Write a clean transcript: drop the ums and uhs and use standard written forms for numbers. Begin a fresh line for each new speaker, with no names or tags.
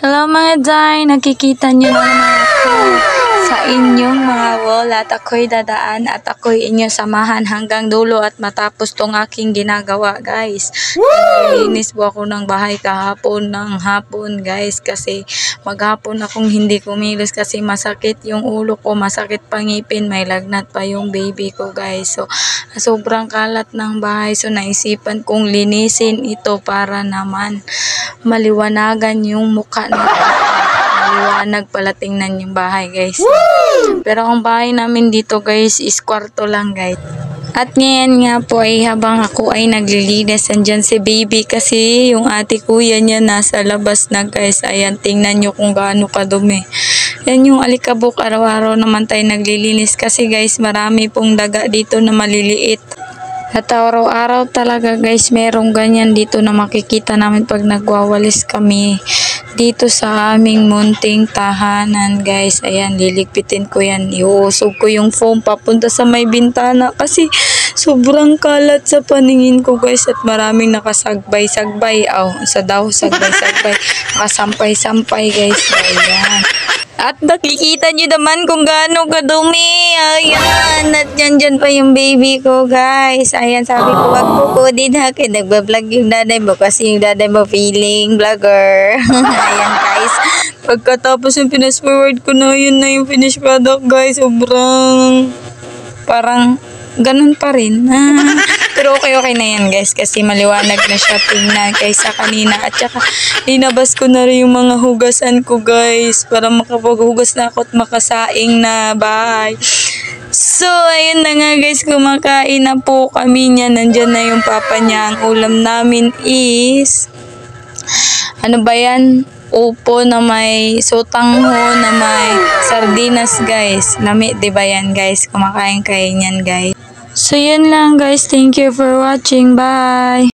Hello mga Day, nakikita nyo na naman ako sa inyong mga wall at ako'y dadaan at ako'y inyo samahan hanggang dulo at matapos tong aking ginagawa guys. Nilinis po ako ng bahay kahapon ng hapon guys kasi maghapon akong hindi kumilos kasi masakit yung ulo ko, masakit pangipin, may lagnat pa yung baby ko guys. So sobrang kalat ng bahay, so naisipan kong linisin ito para naman maliwanagan yung mukha natin. Maliwanag pala tingnan yung bahay guys. Pero ang bahay namin dito guys is kwarto lang guys. At ngayon nga po ay habang ako ay naglilinis, andyan si baby kasi yung ate kuya niya nasa labas na guys. Ayan, tingnan nyo kung gaano kadumi. Yan yung alikabok, araw-araw naman tayo naglilinis kasi guys marami pong daga dito na maliliit. At araw-araw talaga guys merong ganyan dito na makikita namin pag nagwawalis kami dito sa aming munting tahanan guys. Ayan, liligpitin ko yan, iuusog ko yung foam papunta sa may bintana kasi sobrang kalat sa paningin ko guys at maraming nakasagbay-sagbay, sagbay-sagbay, nakasampay-sampay guys. Ayan. At nakikita nyo naman kung gaano kadumi. Ayan. At dyan pa yung baby ko, guys. Ayan, sabi ko, wag po ko din ha. Kaya nagbablog yung daday mo kasi yung daday mo feeling vlogger. Ayan, guys. Pagkatapos yung finish forward ko na, yun na yung finish product, guys. Sobrang parang ganun pa rin. Pero okay na yan guys kasi maliwanag na siya tingnan kaysa kanina. At saka linabas ko na rin yung mga hugasan ko guys para makapaghugas na ako at makasaing na bahay. So ayun na nga guys, kumakain na po kami niya. Nandyan na yung papa niya. Ang ulam namin is ano ba yan? Upo na may sotangho na may sardinas guys. Lami, diba yan guys? Kumakain kayo niyan guys. So yun lang guys. Thank you for watching. Bye!